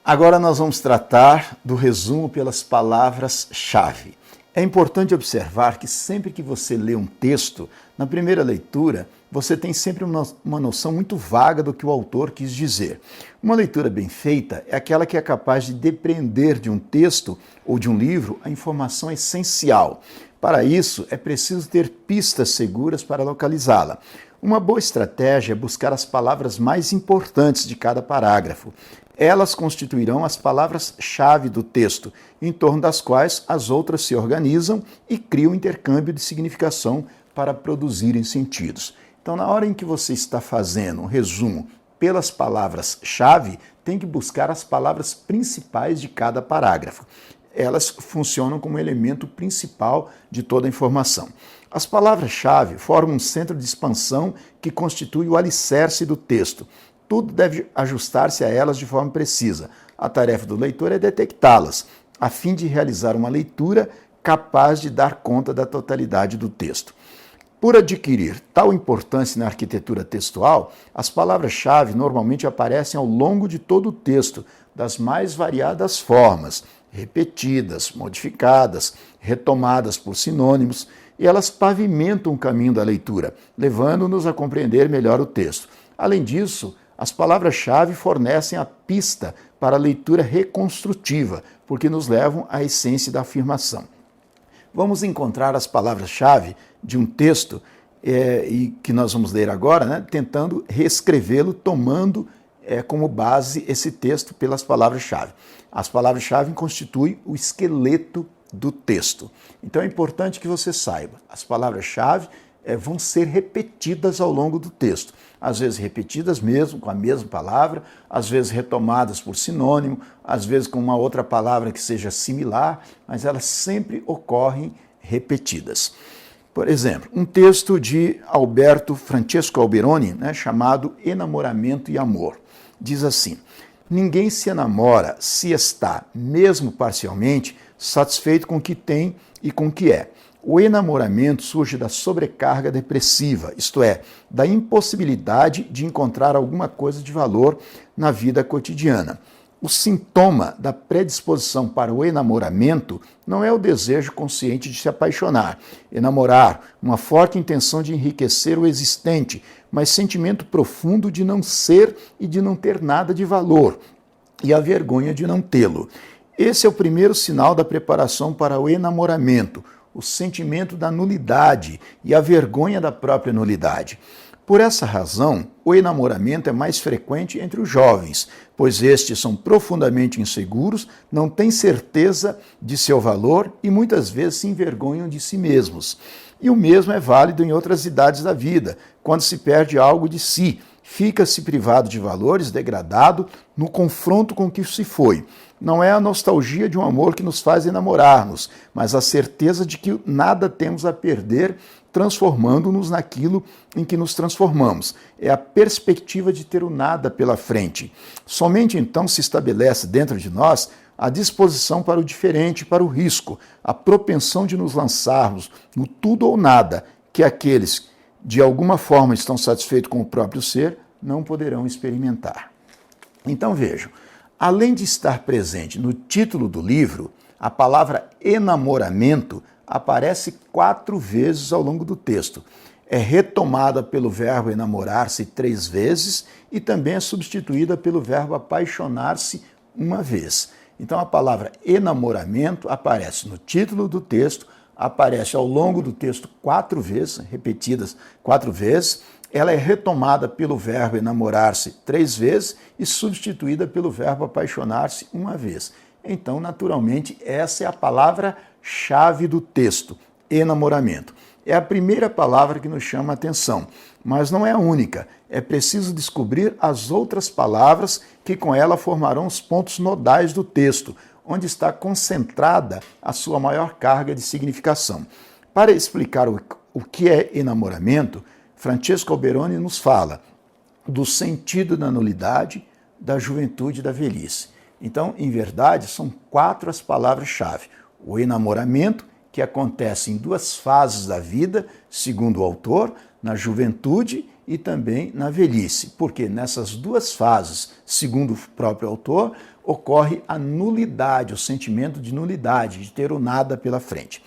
Agora nós vamos tratar do resumo pelas palavras-chave. É importante observar que sempre que você lê um texto, na primeira leitura, você tem sempre uma noção muito vaga do que o autor quis dizer. Uma leitura bem feita é aquela que é capaz de depreender de um texto ou de um livro a informação essencial. Para isso, é preciso ter pistas seguras para localizá-la. Uma boa estratégia é buscar as palavras mais importantes de cada parágrafo. Elas constituirão as palavras-chave do texto, em torno das quais as outras se organizam e criam intercâmbio de significação para produzirem sentidos. Então, na hora em que você está fazendo um resumo pelas palavras-chave, tem que buscar as palavras principais de cada parágrafo. Elas funcionam como elemento principal de toda a informação. As palavras-chave formam um centro de expansão que constitui o alicerce do texto. Tudo deve ajustar-se a elas de forma precisa. A tarefa do leitor é detectá-las, a fim de realizar uma leitura capaz de dar conta da totalidade do texto. Por adquirir tal importância na arquitetura textual, as palavras-chave normalmente aparecem ao longo de todo o texto, das mais variadas formas, repetidas, modificadas, retomadas por sinônimos, e elas pavimentam o caminho da leitura, levando-nos a compreender melhor o texto. Além disso, as palavras-chave fornecem a pista para a leitura reconstrutiva, porque nos levam à essência da afirmação. Vamos encontrar as palavras-chave de um texto e que nós vamos ler agora, tentando reescrevê-lo, tomando como base esse texto pelas palavras-chave. As palavras-chave constituem o esqueleto do texto. Então é importante que você saiba, as palavras-chave vão ser repetidas ao longo do texto. Às vezes repetidas mesmo, com a mesma palavra, às vezes retomadas por sinônimo, às vezes com uma outra palavra que seja similar, mas elas sempre ocorrem repetidas. Por exemplo, um texto de Alberto Francesco Alberoni, chamado Enamoramento e Amor. Diz assim: ninguém se enamora se está, mesmo parcialmente, satisfeito com o que tem e com o que é. O enamoramento surge da sobrecarga depressiva, isto é, da impossibilidade de encontrar alguma coisa de valor na vida cotidiana. O sintoma da predisposição para o enamoramento não é o desejo consciente de se apaixonar, enamorar, uma forte intenção de enriquecer o existente, mas sentimento profundo de não ser e de não ter nada de valor, e a vergonha de não tê-lo. Esse é o primeiro sinal da preparação para o enamoramento, o sentimento da nulidade e a vergonha da própria nulidade. Por essa razão, o enamoramento é mais frequente entre os jovens, pois estes são profundamente inseguros, não têm certeza de seu valor e muitas vezes se envergonham de si mesmos. E o mesmo é válido em outras idades da vida, quando se perde algo de si, fica-se privado de valores, degradado no confronto com o que se foi. Não é a nostalgia de um amor que nos faz enamorar-nos, mas a certeza de que nada temos a perder, transformando-nos naquilo em que nos transformamos. É a perspectiva de ter o nada pela frente. Somente então se estabelece dentro de nós a disposição para o diferente, para o risco, a propensão de nos lançarmos no tudo ou nada, que aqueles de alguma forma estão satisfeitos com o próprio ser, não poderão experimentar. Então vejam, além de estar presente no título do livro, a palavra enamoramento aparece 4 vezes ao longo do texto. É retomada pelo verbo enamorar-se 3 vezes e também é substituída pelo verbo apaixonar-se 1 vez. Então a palavra enamoramento aparece no título do texto, aparece ao longo do texto 4 vezes, repetidas 4 vezes, ela é retomada pelo verbo enamorar-se 3 vezes e substituída pelo verbo apaixonar-se 1 vez. Então, naturalmente, essa é a palavra-chave do texto, enamoramento. É a primeira palavra que nos chama a atenção, mas não é a única. É preciso descobrir as outras palavras que com ela formarão os pontos nodais do texto, onde está concentrada a sua maior carga de significação. Para explicar o que é enamoramento, Francesco Alberoni nos fala do sentido da nulidade, da juventude e da velhice. Então, em verdade, são 4 as palavras-chave. O enamoramento, que acontece em 2 fases da vida, segundo o autor, na juventude e também na velhice, porque nessas 2 fases, segundo o próprio autor, ocorre a nulidade, o sentimento de nulidade, de ter o nada pela frente.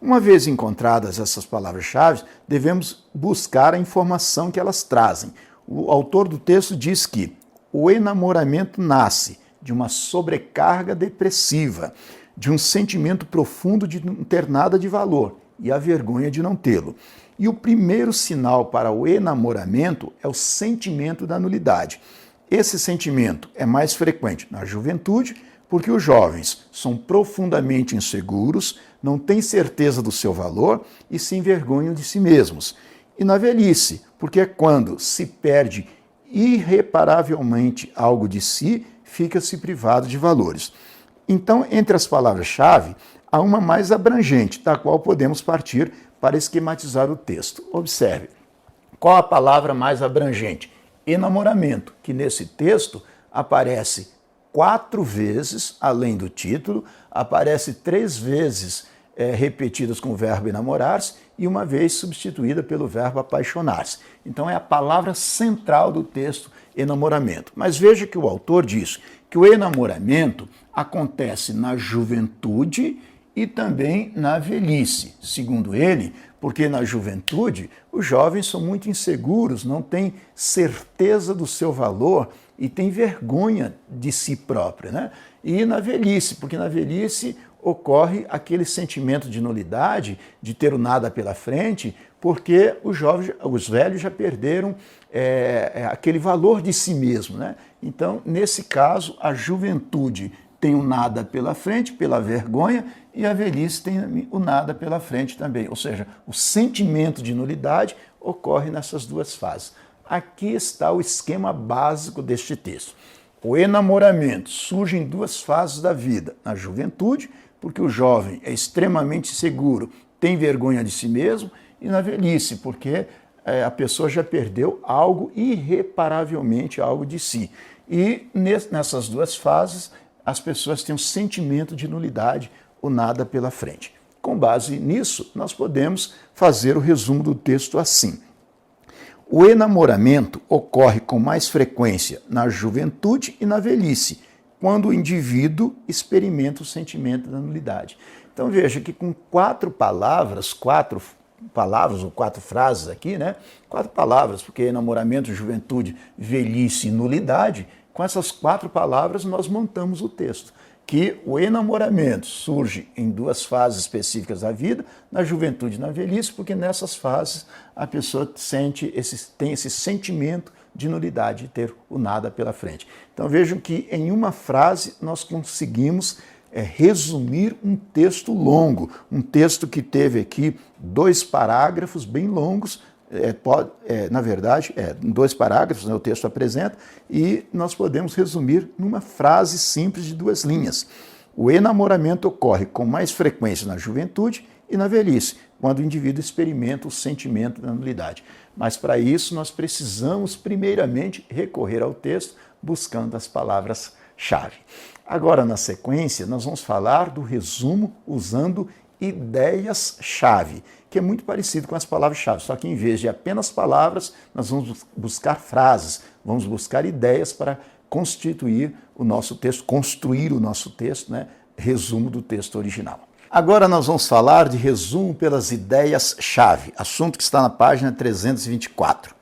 Uma vez encontradas essas palavras-chave, devemos buscar a informação que elas trazem. O autor do texto diz que o enamoramento nasce de uma sobrecarga depressiva, de um sentimento profundo de não ter nada de valor e a vergonha de não tê-lo. E o primeiro sinal para o enamoramento é o sentimento da nulidade. Esse sentimento é mais frequente na juventude, porque os jovens são profundamente inseguros, não têm certeza do seu valor e se envergonham de si mesmos. E na velhice, porque é quando se perde irreparavelmente algo de si, fica-se privado de valores. Então, entre as palavras-chave, há uma mais abrangente, da qual podemos partir para esquematizar o texto. Observe, qual a palavra mais abrangente? Enamoramento, que nesse texto aparece 4 vezes, além do título, aparece 3 vezes repetidas com o verbo enamorar-se e uma vez substituída pelo verbo apaixonar-se. Então é a palavra central do texto, enamoramento. Mas veja que o autor diz que o enamoramento acontece na juventude e também na velhice. Segundo ele, porque na juventude os jovens são muito inseguros, não têm certeza do seu valor e têm vergonha de si próprio, né? E na velhice, porque na velhice ocorre aquele sentimento de nulidade, de ter o nada pela frente, porque os velhos já perderam aquele valor de si mesmo, né? Então, nesse caso, a juventude tem o nada pela frente, pela vergonha, e a velhice tem o nada pela frente também. Ou seja, o sentimento de nulidade ocorre nessas duas fases. Aqui está o esquema básico deste texto. O enamoramento surge em 2 fases da vida. Na juventude, porque o jovem é extremamente seguro, tem vergonha de si mesmo, e na velhice, porque a pessoa já perdeu algo irreparavelmente, algo de si. E nessas 2 fases, as pessoas têm um sentimento de nulidade, o nada pela frente. Com base nisso, nós podemos fazer o resumo do texto assim. O enamoramento ocorre com mais frequência na juventude e na velhice, quando o indivíduo experimenta o sentimento da nulidade. Então veja que com 4 palavras ou 4 frases aqui, né? 4 palavras, porque enamoramento, juventude, velhice e nulidade, com essas 4 palavras nós montamos o texto. Que o enamoramento surge em 2 fases específicas da vida, na juventude e na velhice, porque nessas fases a pessoa tem esse sentimento de nulidade, de ter o nada pela frente. Então vejam que em uma frase nós conseguimos resumir um texto longo, um texto que teve aqui 2 parágrafos bem longos, na verdade, 2 parágrafos, né, o texto apresenta, e nós podemos resumir numa frase simples de 2 linhas. O enamoramento ocorre com mais frequência na juventude e na velhice, quando o indivíduo experimenta o sentimento da nulidade. Mas para isso nós precisamos primeiramente recorrer ao texto, buscando as palavras-chave. Agora, na sequência, nós vamos falar do resumo usando ideias-chave, que é muito parecido com as palavras-chave, só que em vez de apenas palavras, nós vamos buscar frases, vamos buscar ideias para constituir o nosso texto, construir o nosso texto, né? Resumo do texto original. Agora nós vamos falar de resumo pelas ideias-chave, assunto que está na página 324.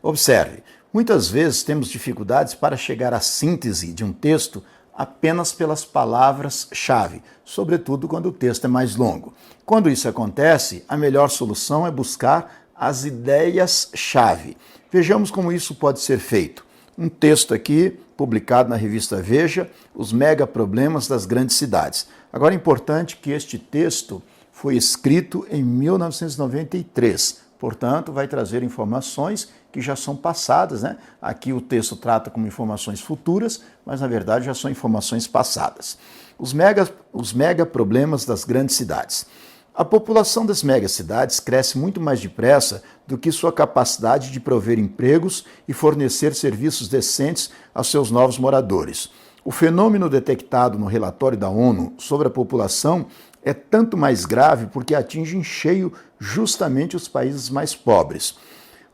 Observe, muitas vezes temos dificuldades para chegar à síntese de um texto apenas pelas palavras-chave, sobretudo quando o texto é mais longo. Quando isso acontece, a melhor solução é buscar as ideias-chave. Vejamos como isso pode ser feito. Um texto aqui, publicado na revista Veja, Os Megaproblemas das Grandes Cidades. Agora é importante que este texto foi escrito em 1993, portanto, vai trazer informações que já são passadas, né? Aqui o texto trata como informações futuras, mas na verdade já são informações passadas. Os megaproblemas das grandes cidades. A população das megacidades cresce muito mais depressa do que sua capacidade de prover empregos e fornecer serviços decentes aos seus novos moradores. O fenômeno detectado no relatório da ONU sobre a população é tanto mais grave porque atinge em cheio justamente os países mais pobres.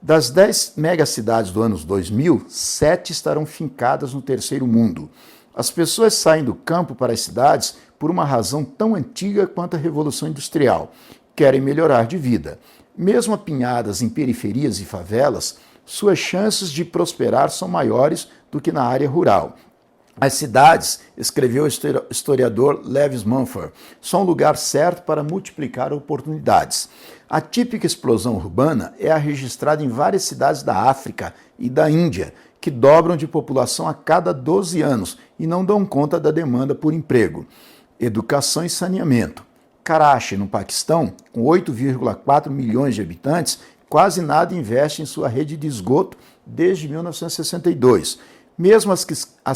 Das 10 megacidades do ano 2000, 7 estarão fincadas no terceiro mundo. As pessoas saem do campo para as cidades por uma razão tão antiga quanto a Revolução Industrial. Querem melhorar de vida. Mesmo apinhadas em periferias e favelas, suas chances de prosperar são maiores do que na área rural. As cidades, escreveu o historiador Lewis Mumford, são um lugar certo para multiplicar oportunidades. A típica explosão urbana é a registrada em várias cidades da África e da Índia, que dobram de população a cada 12 anos e não dão conta da demanda por emprego. Educação e saneamento. Karachi, no Paquistão, com 8,4 milhões de habitantes, quase nada investe em sua rede de esgoto desde 1962. Mesmo as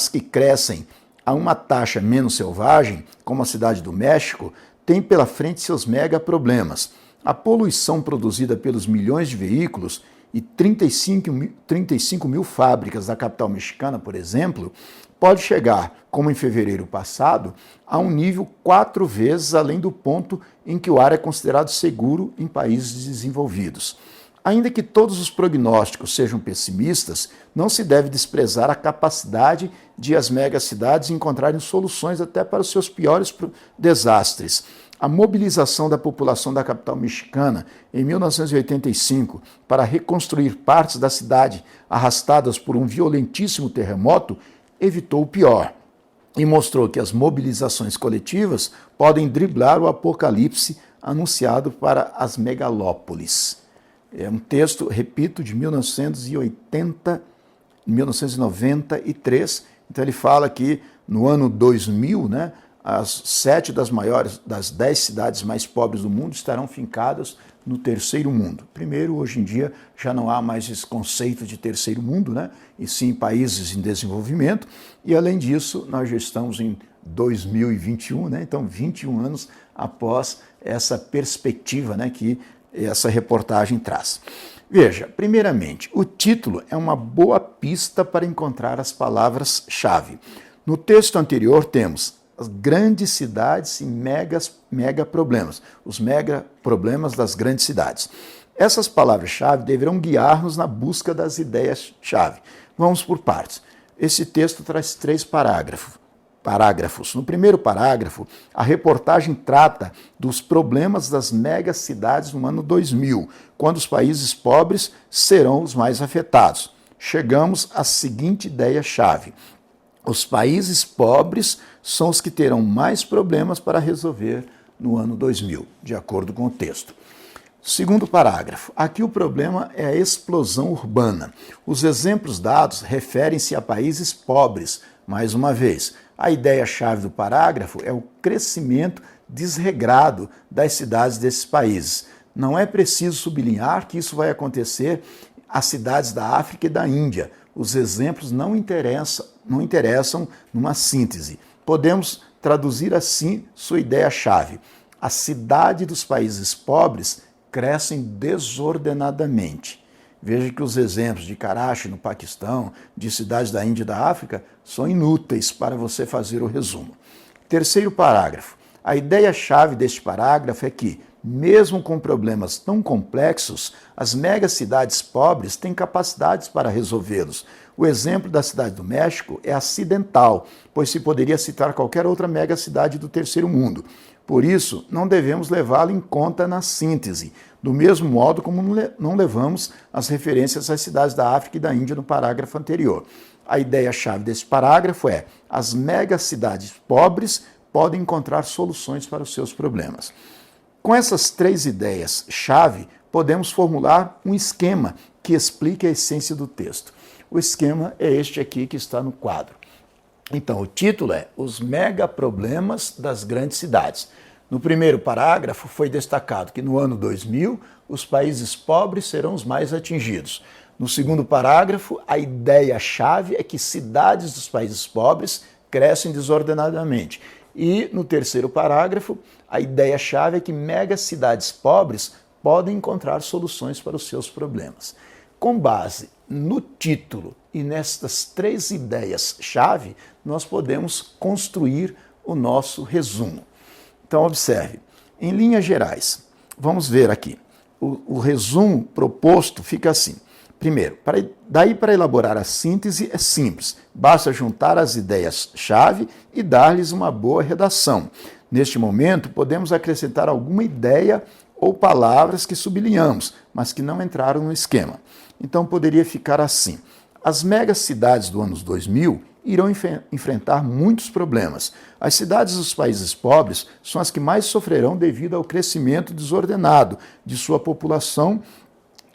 que crescem a uma taxa menos selvagem, como a Cidade do México, têm pela frente seus mega problemas. A poluição produzida pelos milhões de veículos e 35 mil fábricas da capital mexicana, por exemplo, pode chegar, como em fevereiro passado, a um nível 4 vezes além do ponto em que o ar é considerado seguro em países desenvolvidos. Ainda que todos os prognósticos sejam pessimistas, não se deve desprezar a capacidade de as megacidades encontrarem soluções até para os seus piores desastres. A mobilização da população da capital mexicana em 1985 para reconstruir partes da cidade arrastadas por um violentíssimo terremoto evitou o pior e mostrou que as mobilizações coletivas podem driblar o apocalipse anunciado para as megalópolis. É um texto, repito, de 1993. Então ele fala que no ano 2000, as 7 das 10 cidades mais pobres do mundo estarão fincadas no terceiro mundo. Primeiro, hoje em dia, já não há mais esse conceito de terceiro mundo, e sim países em desenvolvimento. E além disso, nós já estamos em 2021, então 21 anos após essa perspectiva que essa reportagem traz. Veja, primeiramente, o título é uma boa pista para encontrar as palavras-chave. No texto anterior temos as grandes cidades e mega problemas, os mega problemas das grandes cidades. Essas palavras-chave deverão guiar-nos na busca das ideias-chave. Vamos por partes. Esse texto traz 3 parágrafos. No primeiro parágrafo, a reportagem trata dos problemas das megacidades no ano 2000, quando os países pobres serão os mais afetados. Chegamos à seguinte ideia-chave: os países pobres são os que terão mais problemas para resolver no ano 2000, de acordo com o texto. Segundo parágrafo, aqui o problema é a explosão urbana. Os exemplos dados referem-se a países pobres, mais uma vez. A ideia-chave do parágrafo é o crescimento desregrado das cidades desses países. Não é preciso sublinhar que isso vai acontecer às cidades da África e da Índia. Os exemplos não interessam numa síntese. Podemos traduzir assim sua ideia-chave. A cidade dos países pobres crescem desordenadamente. Veja que os exemplos de Karachi, no Paquistão, de cidades da Índia e da África, são inúteis para você fazer o resumo. Terceiro parágrafo. A ideia-chave deste parágrafo é que, mesmo com problemas tão complexos, as megacidades pobres têm capacidades para resolvê-los. O exemplo da Cidade do México é acidental, pois se poderia citar qualquer outra megacidade do terceiro mundo. Por isso, não devemos levá-lo em conta na síntese, do mesmo modo como não levamos as referências às cidades da África e da Índia no parágrafo anterior. A ideia-chave desse parágrafo é: as megacidades pobres podem encontrar soluções para os seus problemas. Com essas 3 ideias-chave, podemos formular um esquema que explique a essência do texto. O esquema é este aqui que está no quadro. Então, o título é Os Megaproblemas das Grandes Cidades. No primeiro parágrafo foi destacado que no ano 2000 os países pobres serão os mais atingidos. No segundo parágrafo, a ideia-chave é que cidades dos países pobres crescem desordenadamente. E no terceiro parágrafo, a ideia-chave é que megacidades pobres podem encontrar soluções para os seus problemas. Com base no título e nestas 3 ideias-chave, nós podemos construir o nosso resumo. Então, observe, em linhas gerais, vamos ver aqui. O resumo proposto fica assim. Primeiro, daí para elaborar a síntese é simples, basta juntar as ideias-chave e dar-lhes uma boa redação. Neste momento, podemos acrescentar alguma ideia ou palavras que sublinhamos, mas que não entraram no esquema. Então poderia ficar assim: as megacidades do ano 2000 irão enfrentar muitos problemas. As cidades dos países pobres são as que mais sofrerão devido ao crescimento desordenado de sua população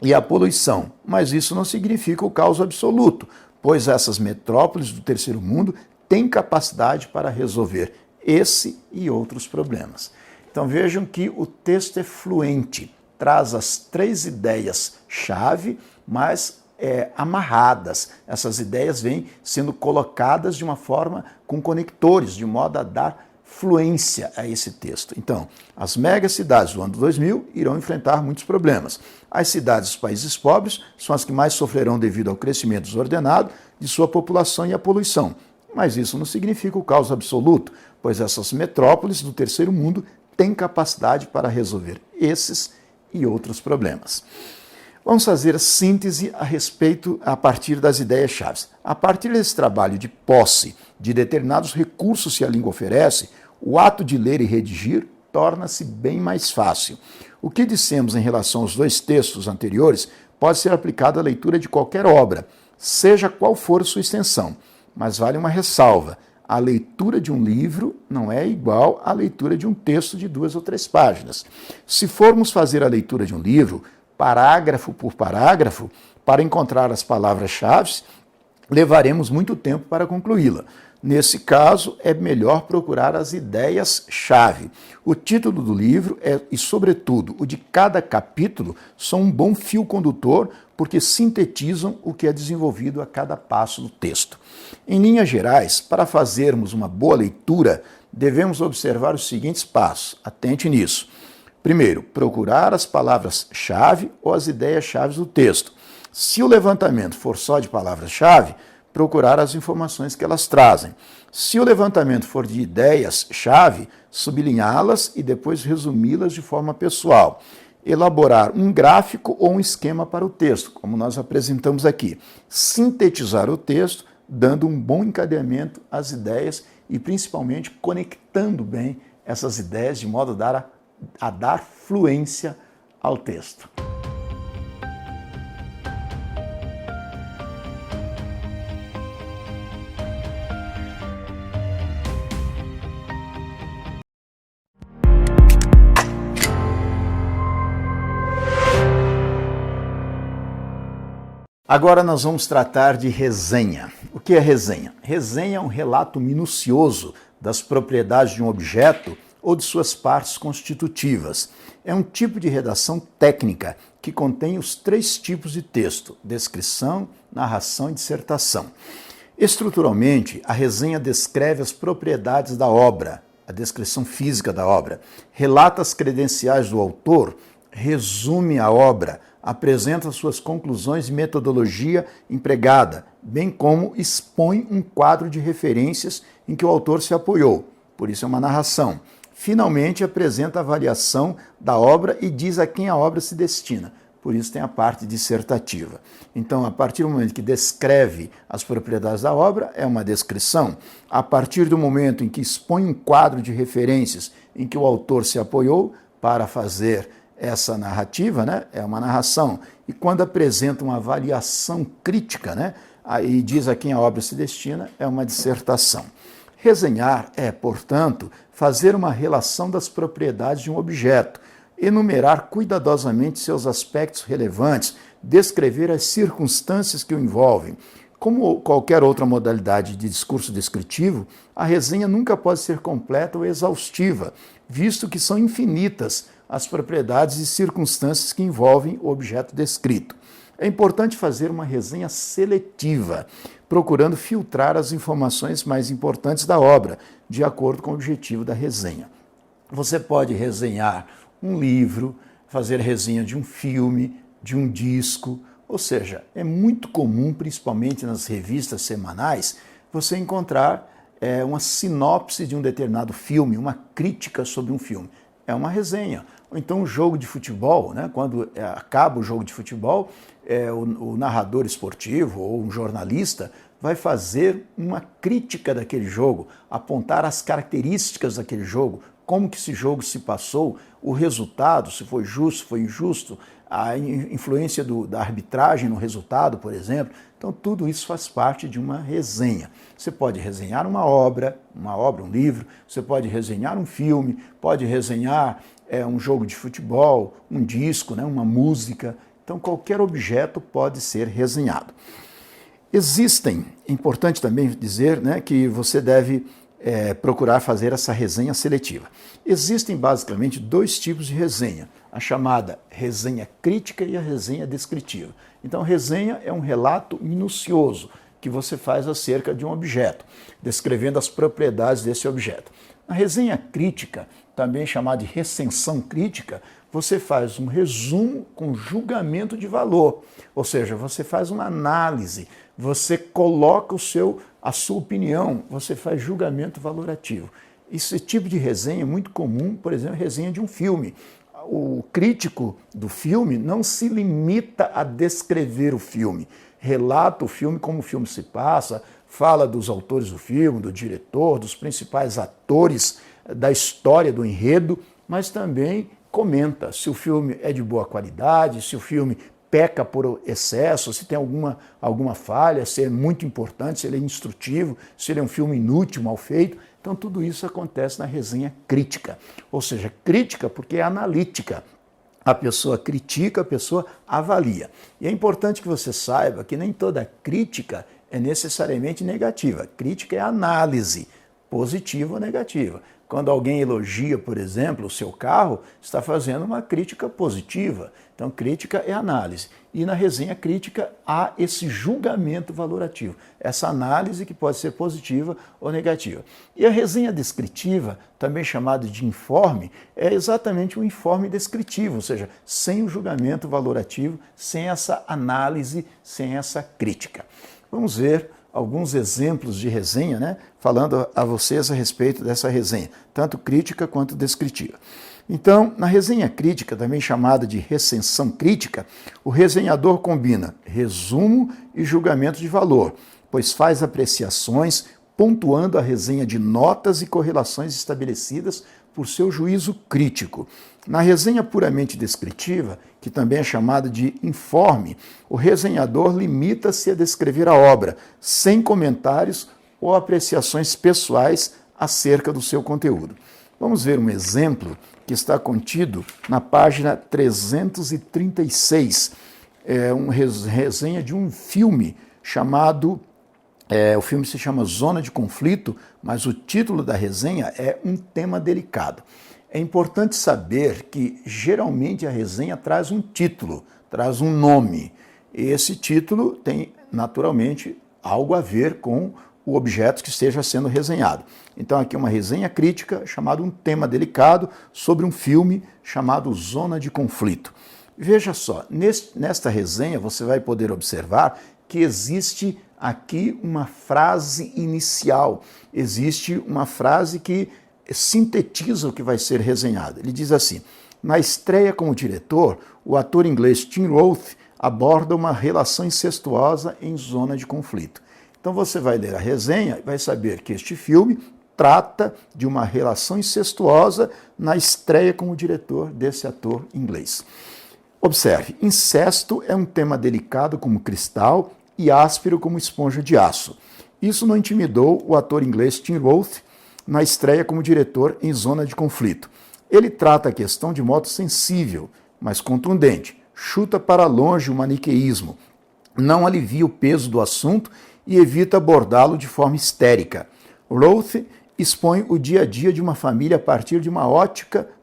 e à poluição. Mas isso não significa o caos absoluto, pois essas metrópoles do terceiro mundo têm capacidade para resolver esse e outros problemas. Então vejam que o texto é fluente, traz as 3 ideias-chave, mas amarradas. Essas ideias vêm sendo colocadas de uma forma com conectores, de modo a dar fluência a esse texto. Então, as megacidades do ano 2000 irão enfrentar muitos problemas. As cidades dos países pobres são as que mais sofrerão devido ao crescimento desordenado de sua população e à poluição. Mas isso não significa o caos absoluto, pois essas metrópoles do terceiro mundo têm capacidade para resolver esses e outros problemas. Vamos fazer a síntese a partir das ideias-chave. A partir desse trabalho de posse de determinados recursos que a língua oferece, o ato de ler e redigir torna-se bem mais fácil. O que dissemos em relação aos 2 textos anteriores pode ser aplicado à leitura de qualquer obra, seja qual for sua extensão, mas vale uma ressalva: a leitura de um livro não é igual à leitura de um texto de 2 ou 3 páginas. Se formos fazer a leitura de um livro, parágrafo por parágrafo, para encontrar as palavras-chave, levaremos muito tempo para concluí-la. Nesse caso, é melhor procurar as ideias-chave. O título do livro e, sobretudo, o de cada capítulo são um bom fio condutor porque sintetizam o que é desenvolvido a cada passo do texto. Em linhas gerais, para fazermos uma boa leitura, devemos observar os seguintes passos. Atente nisso. Primeiro, procurar as palavras-chave ou as ideias-chave do texto. Se o levantamento for só de palavras-chave, procurar as informações que elas trazem. Se o levantamento for de ideias-chave, sublinhá-las e depois resumi-las de forma pessoal. Elaborar um gráfico ou um esquema para o texto, como nós apresentamos aqui. Sintetizar o texto, dando um bom encadeamento às ideias e principalmente conectando bem essas ideias de modo a dar fluência ao texto. Agora nós vamos tratar de resenha. O que é resenha? Resenha é um relato minucioso das propriedades de um objeto ou de suas partes constitutivas. É um tipo de redação técnica que contém os 3 tipos de texto: descrição, narração e dissertação. Estruturalmente, a resenha descreve as propriedades da obra, a descrição física da obra, relata as credenciais do autor, resume a obra, apresenta suas conclusões e metodologia empregada, bem como expõe um quadro de referências em que o autor se apoiou. Por isso é uma narração. Finalmente, apresenta a avaliação da obra e diz a quem a obra se destina. Por isso tem a parte dissertativa. Então, a partir do momento que descreve as propriedades da obra, é uma descrição. A partir do momento em que expõe um quadro de referências em que o autor se apoiou para fazer essa narrativa, né, é uma narração. E quando apresenta uma avaliação crítica, e diz a quem a obra se destina, é uma dissertação. Resenhar é, portanto, fazer uma relação das propriedades de um objeto, enumerar cuidadosamente seus aspectos relevantes, descrever as circunstâncias que o envolvem. Como qualquer outra modalidade de discurso descritivo, a resenha nunca pode ser completa ou exaustiva, visto que são infinitas as propriedades e circunstâncias que envolvem o objeto descrito. É importante fazer uma resenha seletiva, procurando filtrar as informações mais importantes da obra, de acordo com o objetivo da resenha. Você pode resenhar um livro, fazer resenha de um filme, de um disco, ou seja, é muito comum, principalmente nas revistas semanais, você encontrar uma sinopse de um determinado filme, uma crítica sobre um filme. É uma resenha. Ou então um jogo de futebol, né? Quando acaba o jogo de futebol, o narrador esportivo ou um jornalista vai fazer uma crítica daquele jogo, apontar as características daquele jogo, como que esse jogo se passou, o resultado, se foi justo, se foi injusto, a influência da arbitragem no resultado, por exemplo. Então, tudo isso faz parte de uma resenha. Você pode resenhar uma obra, um livro, você pode resenhar um filme, pode resenhar um jogo de futebol, um disco, né, uma música. Então, qualquer objeto pode ser resenhado. Existem, é importante também dizer, né, que você deve procurar fazer essa resenha seletiva. Existem basicamente dois tipos de resenha, a chamada resenha crítica e a resenha descritiva. Então, resenha é um relato minucioso que você faz acerca de um objeto, descrevendo as propriedades desse objeto. Na resenha crítica, também chamada de recensão crítica, você faz um resumo com julgamento de valor, ou seja, você faz uma análise, você coloca a sua opinião, você faz julgamento valorativo. Esse tipo de resenha é muito comum, por exemplo, resenha de um filme. O crítico do filme não se limita a descrever o filme, relata o filme, como o filme se passa, fala dos autores do filme, do diretor, dos principais atores, da história, do enredo, mas também comenta se o filme é de boa qualidade, se o filme peca por excesso, se tem alguma falha, se é muito importante, se ele é instrutivo, se ele é um filme inútil, mal feito. Então, tudo isso acontece na resenha crítica. Ou seja, crítica porque é analítica. A pessoa critica, a pessoa avalia. E é importante que você saiba que nem toda crítica é necessariamente negativa. Crítica é análise, positiva ou negativa. Quando alguém elogia, por exemplo, o seu carro, está fazendo uma crítica positiva. Então, crítica é análise. E na resenha crítica há esse julgamento valorativo, essa análise que pode ser positiva ou negativa. E a resenha descritiva, também chamada de informe, é exatamente um informe descritivo, ou seja, sem o julgamento valorativo, sem essa análise, sem essa crítica. Vamos ver alguns exemplos de resenha, né? Falando a vocês a respeito dessa resenha, tanto crítica quanto descritiva. Então, na resenha crítica, também chamada de recensão crítica, o resenhador combina resumo e julgamento de valor, pois faz apreciações, pontuando a resenha de notas e correlações estabelecidas por seu juízo crítico. Na resenha puramente descritiva, que também é chamada de informe, o resenhador limita-se a descrever a obra, sem comentários ou apreciações pessoais acerca do seu conteúdo. Vamos ver um exemplo que está contido na página 336. É uma resenha de um filme chamado... o filme se chama Zona de Conflito, mas o título da resenha é Um Tema Delicado. É importante saber que, geralmente, a resenha traz um título, traz um nome. E esse título tem, naturalmente, algo a ver com o objeto que esteja sendo resenhado. Então, aqui uma resenha crítica chamada Um Tema Delicado sobre um filme chamado Zona de Conflito. Veja só, nesta resenha você vai poder observar que existe aqui uma frase inicial, existe uma frase que sintetiza o que vai ser resenhado. Ele diz assim: na estreia como diretor, o ator inglês Tim Roth aborda uma relação incestuosa em Zona de Conflito. Então você vai ler a resenha e vai saber que este filme trata de uma relação incestuosa na estreia como diretor desse ator inglês. Observe, incesto é um tema delicado como cristal e áspero como esponja de aço. Isso não intimidou o ator inglês Tim Roth na estreia como diretor em Zona de Conflito. Ele trata a questão de modo sensível, mas contundente, chuta para longe o maniqueísmo, não alivia o peso do assunto e evita abordá-lo de forma histérica. Roth expõe o dia a dia de uma família a partir de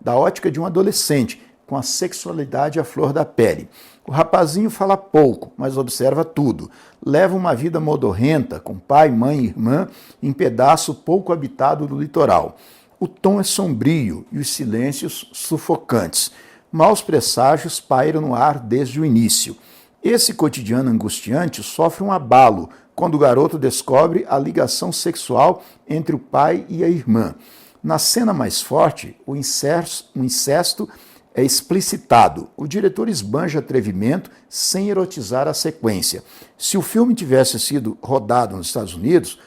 da ótica de um adolescente, com a sexualidade à flor da pele. O rapazinho fala pouco, mas observa tudo. Leva uma vida modorrenta, com pai, mãe e irmã, em pedaço pouco habitado do litoral. O tom é sombrio e os silêncios sufocantes. Maus presságios pairam no ar desde o início. Esse cotidiano angustiante sofre um abalo quando o garoto descobre a ligação sexual entre o pai e a irmã. Na cena mais forte, o incesto é explicitado. O diretor esbanja atrevimento sem erotizar a sequência. Se o filme tivesse sido rodado nos Estados Unidos,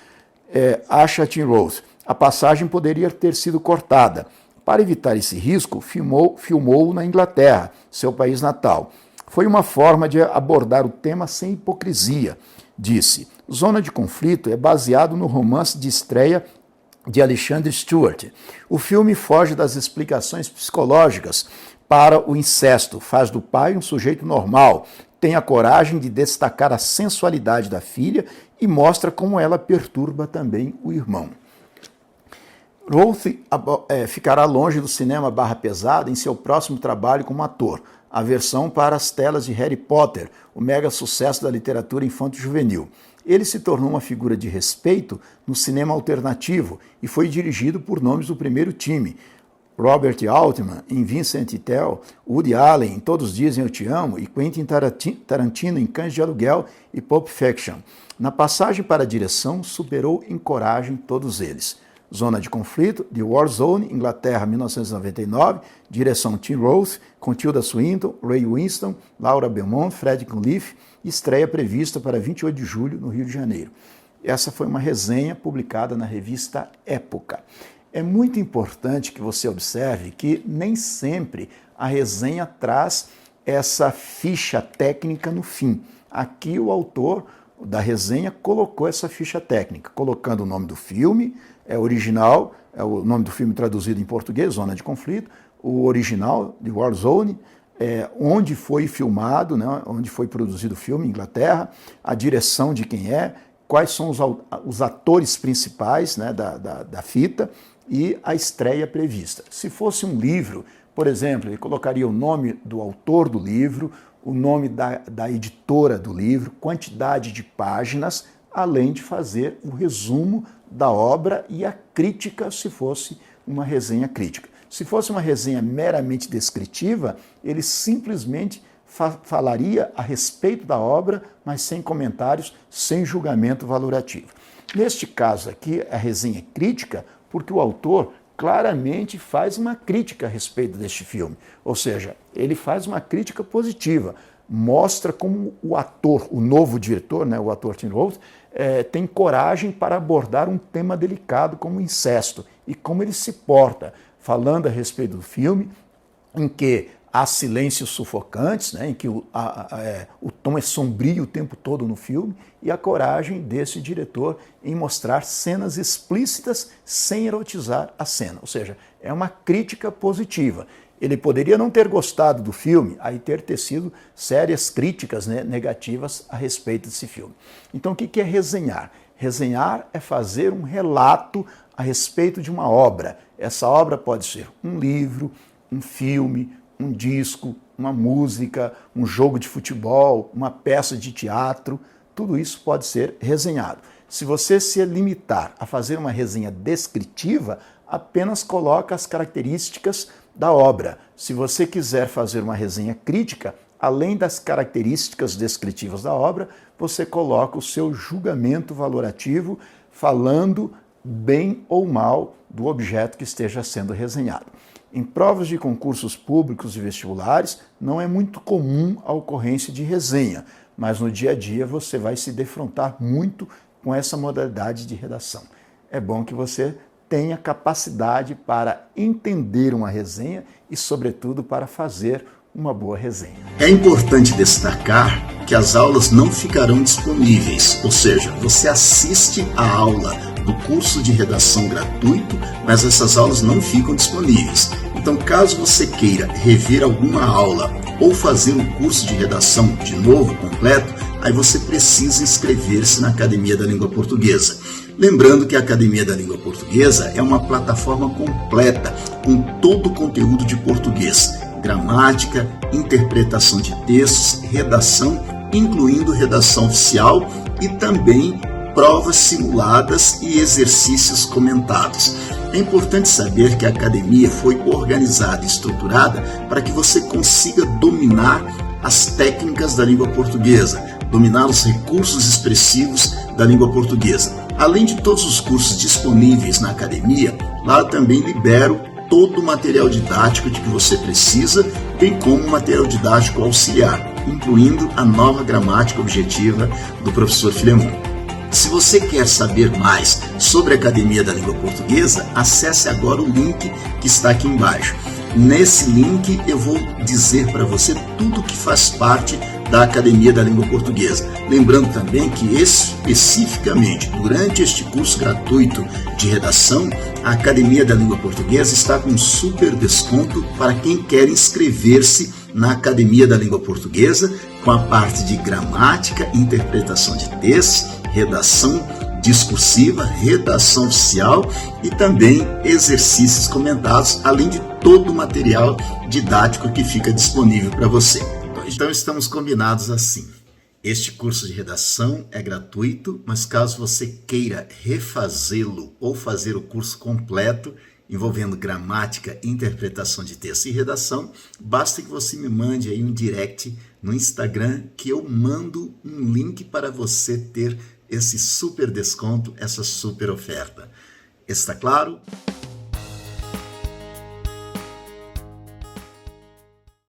acha Tim Roth, a passagem poderia ter sido cortada. Para evitar esse risco, filmou na Inglaterra, seu país natal. Foi uma forma de abordar o tema sem hipocrisia, disse. Zona de Conflito é baseado no romance de estreia de Alexandre Stewart. O filme foge das explicações psicológicas para o incesto, faz do pai um sujeito normal, tem a coragem de destacar a sensualidade da filha e mostra como ela perturba também o irmão. Roth ficará longe do cinema barra pesada em seu próximo trabalho como ator, a versão para as telas de Harry Potter, o mega sucesso da literatura infanto-juvenil. Ele se tornou uma figura de respeito no cinema alternativo e foi dirigido por nomes do primeiro time. Robert Altman em Vincent e Tell, Woody Allen em Todos Dizem Eu Te Amo e Quentin Tarantino em Cães de Aluguel e Pulp Fiction. Na passagem para a direção, superou em coragem todos eles. Zona de Conflito, The War Zone, Inglaterra, 1999, direção Tim Roth, com Tilda Swinton, Ray Winstone, Laura Belmont, Fred Cunliffe, estreia prevista para 28 de julho no Rio de Janeiro. Essa foi uma resenha publicada na revista Época. É muito importante que você observe que nem sempre a resenha traz essa ficha técnica no fim. Aqui o autor da resenha colocou essa ficha técnica, colocando o nome do filme, original, é o nome do filme traduzido em português, Zona de Conflito, o original, The War Zone, onde foi filmado, né, onde foi produzido o filme, Inglaterra, a direção de quem quais são os atores principais, né, da fita e a estreia prevista. Se fosse um livro, por exemplo, ele colocaria o nome do autor do livro, o nome da editora do livro, quantidade de páginas, além de fazer o resumo da obra e a crítica, se fosse uma resenha crítica. Se fosse uma resenha meramente descritiva, ele simplesmente falaria a respeito da obra, mas sem comentários, sem julgamento valorativo. Neste caso aqui, a resenha é crítica, porque o autor claramente faz uma crítica a respeito deste filme. Ou seja, ele faz uma crítica positiva, mostra como o ator, o novo diretor, né, o ator Tim Roth, tem coragem para abordar um tema delicado como o incesto e como ele se porta, falando a respeito do filme, em que há silêncios sufocantes, né, em que o tom é sombrio o tempo todo no filme, e a coragem desse diretor em mostrar cenas explícitas sem erotizar a cena. Ou seja, é uma crítica positiva. Ele poderia não ter gostado do filme, aí ter tecido sérias críticas, né, negativas a respeito desse filme. Então, o que é resenhar? Resenhar é fazer um relato a respeito de uma obra. Essa obra pode ser um livro, um filme, um disco, uma música, um jogo de futebol, uma peça de teatro, tudo isso pode ser resenhado. Se você se limitar a fazer uma resenha descritiva, apenas coloca as características da obra. Se você quiser fazer uma resenha crítica, além das características descritivas da obra, você coloca o seu julgamento valorativo, falando bem ou mal do objeto que esteja sendo resenhado. Em provas de concursos públicos e vestibulares, não é muito comum a ocorrência de resenha, mas no dia a dia você vai se defrontar muito com essa modalidade de redação. É bom que você tenha capacidade para entender uma resenha e, sobretudo, para fazer uma boa resenha. É importante destacar que as aulas não ficarão disponíveis, ou seja, você assiste a aula do curso de redação gratuito, mas essas aulas não ficam disponíveis. Então, caso você queira rever alguma aula ou fazer o curso de redação de novo, completo, aí você precisa inscrever-se na Academia da Língua Portuguesa. Lembrando que a Academia da Língua Portuguesa é uma plataforma completa com todo o conteúdo de português, gramática, interpretação de textos, redação, incluindo redação oficial e também provas simuladas e exercícios comentados. É importante saber que a academia foi organizada e estruturada para que você consiga dominar as técnicas da língua portuguesa, dominar os recursos expressivos da língua portuguesa. Além de todos os cursos disponíveis na academia, lá eu também libero todo o material didático de que você precisa, bem como o material didático auxiliar, incluindo a nova gramática objetiva do professor Filemon. Se você quer saber mais sobre a Academia da Língua Portuguesa, acesse agora o link que está aqui embaixo. Nesse link eu vou dizer para você tudo que faz parte da Academia da Língua Portuguesa. Lembrando também que especificamente durante este curso gratuito de redação, a Academia da Língua Portuguesa está com um super desconto para quem quer inscrever-se na Academia da Língua Portuguesa com a parte de gramática, interpretação de textos, redação discursiva, redação oficial e também exercícios comentados, além de todo o material didático que fica disponível para você. Então estamos combinados assim. Este curso de redação é gratuito, mas caso você queira refazê-lo ou fazer o curso completo, envolvendo gramática, interpretação de texto e redação, basta que você me mande aí um direct no Instagram que eu mando um link para você ter esse super desconto, essa super oferta. Está claro?